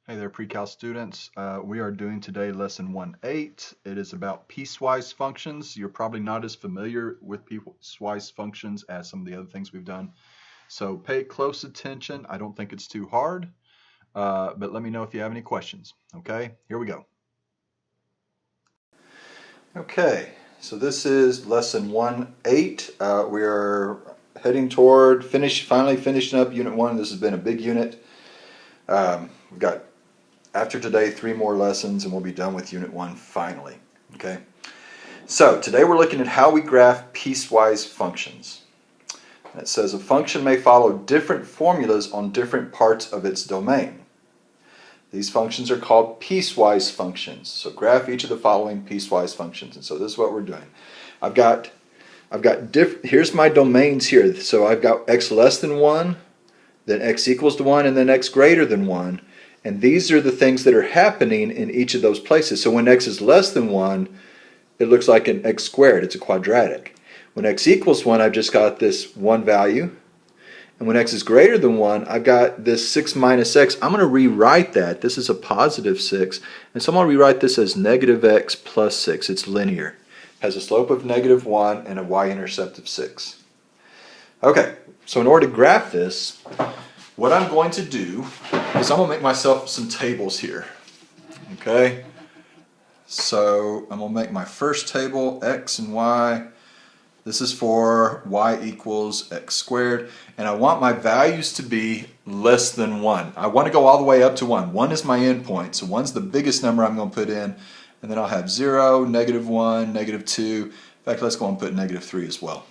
Hey there, pre-cal students. We are doing today lesson 1-8. It is about piecewise functions. You're probably not as familiar with piecewise functions as some of the other things we've done. So pay close attention. I don't think it's too hard, but let me know if you have any questions. Okay, here we go. Okay, so this is lesson 1-8. We are heading toward finally finishing up unit 1. This has been a big unit. We've got after today 3 more lessons and we'll be done with unit 1 finally. Okay, so today we're looking at how we graph piecewise functions. It says a function may follow different formulas on different parts of its domain. These functions are called piecewise functions. So graph each of the following piecewise functions. And so this is what we're doing. Here's my domains here. So I've got x less than 1, then x equals to 1, and then x greater than 1. And these are the things that are happening in each of those places. So when x is less than 1, it looks like an x squared. It's a quadratic. When x equals 1, I've just got this 1 value. And when x is greater than 1, I've got this 6 minus x. I'm going to rewrite that. This is a positive 6. And so I'm going to rewrite this as negative x plus 6. It's linear. It has a slope of negative 1 and a y-intercept of 6. Okay, so in order to graph this, what I'm going to do is I'm going to make myself some tables here. Okay, so I'm going to make my first table, x and y. This is for y equals x squared, and I want my values to be less than 1. I want to go all the way up to 1. 1 is my endpoint, so 1's the biggest number I'm going to put in, and then I'll have 0, negative 1, negative 2. In fact, let's go and put negative 3 as well.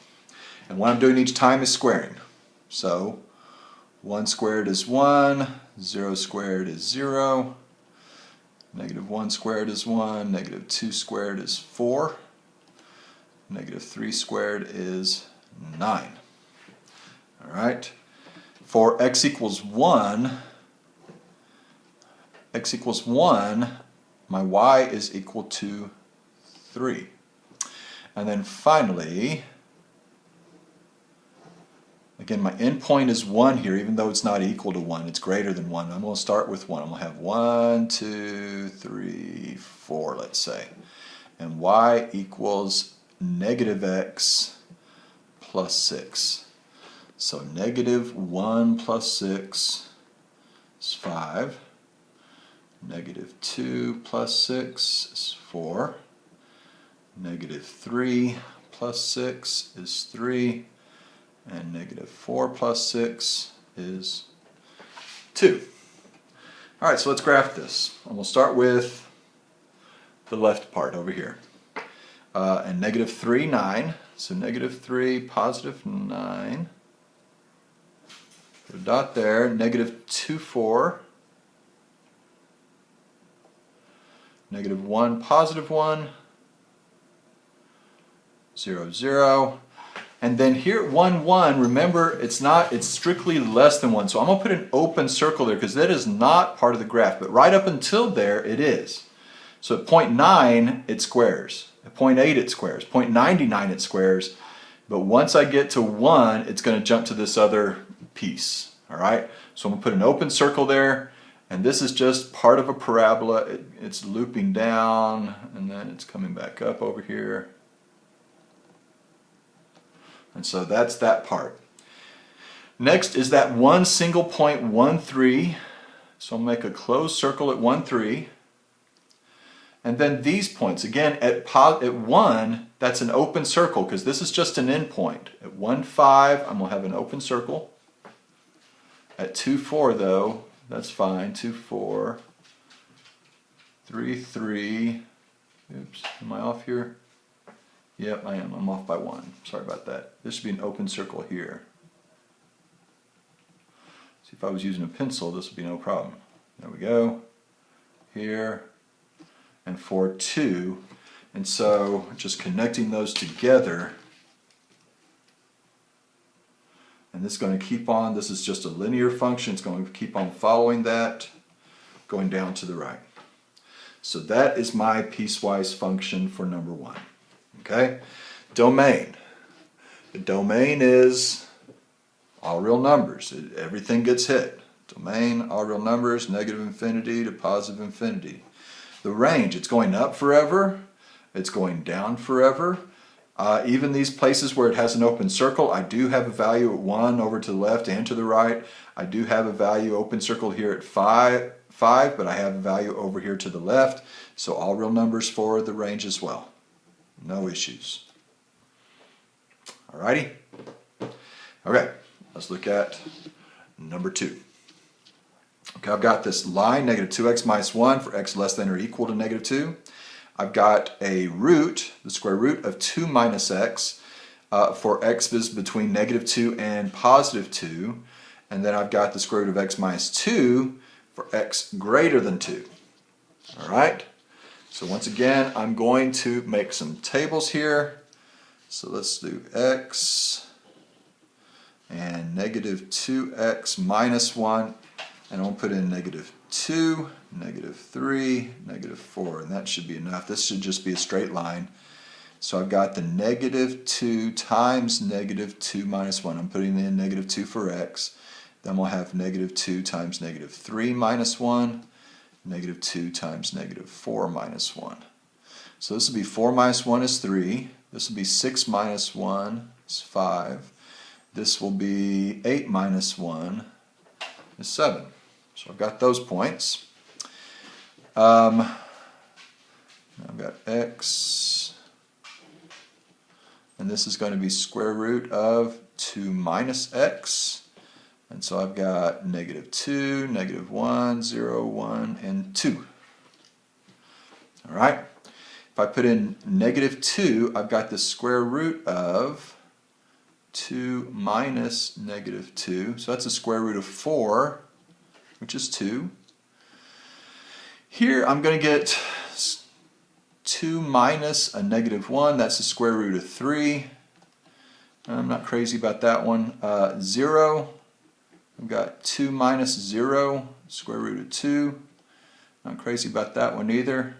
And what I'm doing each time is squaring. So 1 squared is 1, 0 squared is 0, negative 1 squared is 1, negative 2 squared is 4, negative 3 squared is 9. Alright, for x equals 1, my y is equal to 3. And then finally, again, my endpoint is 1 here, even though it's not equal to 1. It's greater than 1. I'm going to start with 1. I'm going to have 1, 2, 3, 4, let's say. And y equals negative x plus 6. So negative 1 plus 6 is 5. Negative 2 plus 6 is 4. Negative 3 plus 6 is 3. And negative 4 plus 6 is 2. Alright, so let's graph this. And we'll start with the left part over here. And negative 3, 9. So negative 3, positive 9. Put a dot there. Negative 2, 4. Negative 1, positive 1. 0, 0. And then here, 1, 1, remember, it's strictly less than 1. So I'm going to put an open circle there because that is not part of the graph. But right up until there, it is. So at 0.9, it squares. At 0.8, it squares. 0.99, it squares. But once I get to 1, it's going to jump to this other piece. All right? So I'm going to put an open circle there. And this is just part of a parabola. It's looping down, and then it's coming back up over here. And so that's that part. Next is that one single point 1, 3. So I'll make a closed circle at 1, 3. And then these points, again, at 1, that's an open circle because this is just an endpoint. At 1, 5, I'm going to have an open circle. At 2, 4, though, that's fine. 2, 4. 3, 3. Oops, am I off here? Yep, I am. I'm off by 1. Sorry about that. This should be an open circle here. See, if I was using a pencil, this would be no problem. There we go. Here. And 4, 2. And so, just connecting those together. And this is going to keep on. This is just a linear function. It's going to keep on following that, going down to the right. So that is my piecewise function for number 1. Okay? Domain. The domain is all real numbers. Everything gets hit. Domain, all real numbers, negative infinity to positive infinity. The range, it's going up forever, it's going down forever. Even these places where it has an open circle, I do have a value at 1 over to the left and to the right. I do have a value open circle here at 5, but I have a value over here to the left. So all real numbers for the range as well. No issues. Alrighty? Okay, let's look at number 2. Okay, I've got this line, negative 2x minus 1 for x less than or equal to negative 2. I've got a root, the square root of 2 minus x for x is between negative 2 and positive 2. And then I've got the square root of x minus 2 for x greater than 2. All right? So once again, I'm going to make some tables here. So let's do x and negative 2x minus 1. And I'll put in negative 2, negative 3, negative 4, and that should be enough. This should just be a straight line. So I've got the negative 2 times negative 2 minus 1. I'm putting in negative 2 for x. Then we'll have negative 2 times negative 3 minus 1, negative 2 times negative 4 minus 1. So this will be 4 minus 1 is 3. This will be 6 minus 1 is 5. This will be 8 minus 1 is 7. So I've got those points. I've got x, and this is going to be square root of 2 minus x. And so I've got negative 2, negative 1, 0, 1, and 2. All right. If I put in negative 2, I've got the square root of 2 minus negative 2. So that's a square root of 4, which is 2. Here I'm going to get 2 minus a negative 1. That's the square root of 3. I'm not crazy about that one. 0. I've got 2 minus 0, square root of 2. Not crazy about that one either.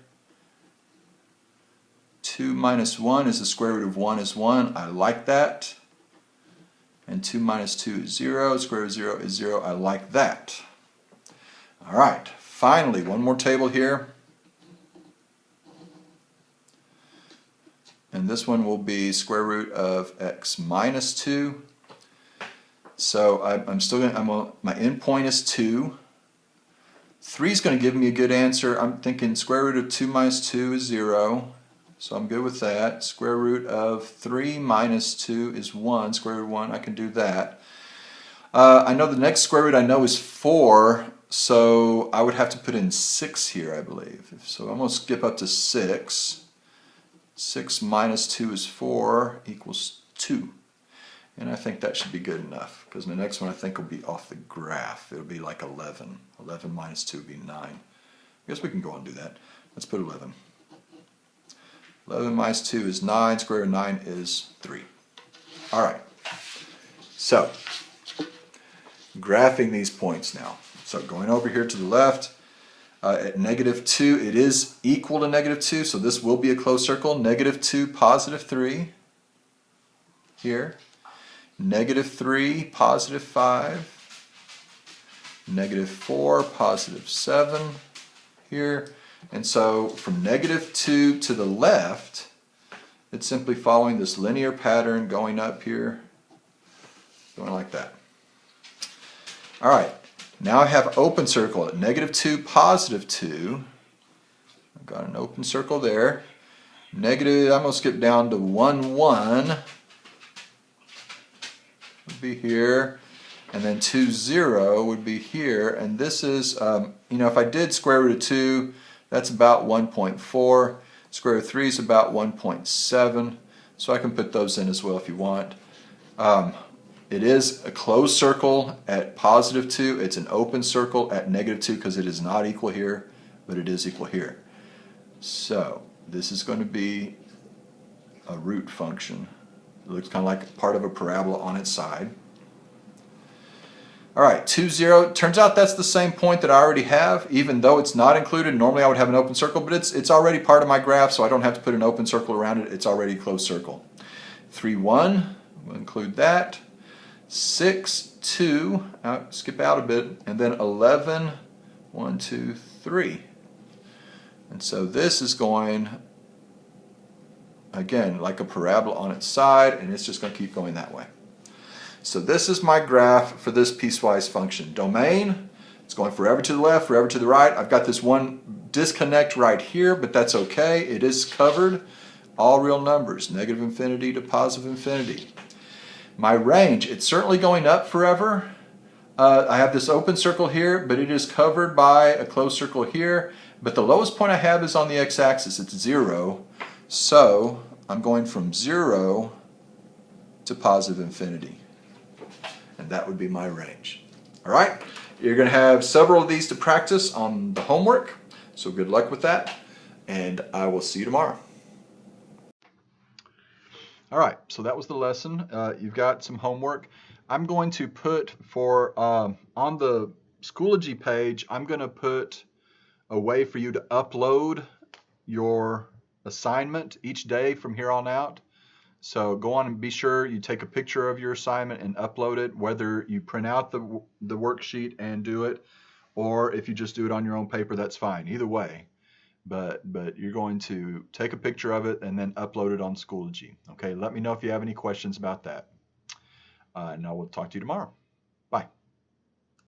2 minus 1 is the square root of 1 is 1. I like that. And 2 minus 2 is 0. Square root of 0 is 0. I like that. All right. Finally, one more table here. And this one will be square root of x minus 2. So I'm still going. My end point is 2. 3 is going to give me a good answer. I'm thinking square root of 2 minus 2 is 0. So I'm good with that. Square root of 3 minus 2 is 1. Square root of 1, I can do that. I know the next square root I know is 4, so I would have to put in 6 here, I believe. So I'm going to skip up to 6. 6 minus 2 is 4 equals 2. And I think that should be good enough, because the next one I think will be off the graph. It'll be like 11. 11 minus 2 would be 9. I guess we can go on and do that. Let's put 11. 11 minus 2 is 9. Square root of 9 is 3. All right. So, graphing these points now. So going over here to the left, at negative 2, it is equal to negative 2, so this will be a closed circle. Negative 2, positive 3 here. Negative 3, positive 5. Negative 4, positive 7 here. And so from negative 2 to the left, it's simply following this linear pattern going up here, going like that. All right, now I have open circle at negative 2, positive 2. I've got an open circle there. Negative, I'm going to skip down to 1, 1. Would be here. And then 2, 0 would be here. And this is, if I did square root of 2, that's about 1.4. Square root of 3 is about 1.7. So I can put those in as well if you want. It is a closed circle at positive 2. It's an open circle at negative 2 because it is not equal here, but it is equal here. So this is going to be a root function. It looks kind of like part of a parabola on its side. All right, 2, 0. Turns out that's the same point that I already have, even though it's not included. Normally I would have an open circle, but it's already part of my graph, so I don't have to put an open circle around it. It's already a closed circle. 3, 1. We'll include that. 6, 2, skip out a bit, and then 11, 1, 2, 3. And so this is going, again, like a parabola on its side, and it's just going to keep going that way. So this is my graph for this piecewise function. Domain, it's going forever to the left, forever to the right. I've got this one disconnect right here, but that's okay. It is covered. All real numbers, negative infinity to positive infinity. My range, it's certainly going up forever. I have this open circle here, but it is covered by a closed circle here. But the lowest point I have is on the x-axis. It's 0. So I'm going from 0 to positive infinity. And that would be my range. All right? You're going to have several of these to practice on the homework. So good luck with that. And I will see you tomorrow. All right, so that was the lesson. You've got some homework. I'm going to put on the Schoology page, I'm going to put a way for you to upload your assignment each day from here on out. So go on and be sure you take a picture of your assignment and upload it, whether you print out the worksheet and do it, or if you just do it on your own paper, that's fine. Either way. But you're going to take a picture of it and then upload it on Schoology. Okay, let me know if you have any questions about that. And I will talk to you tomorrow. Bye.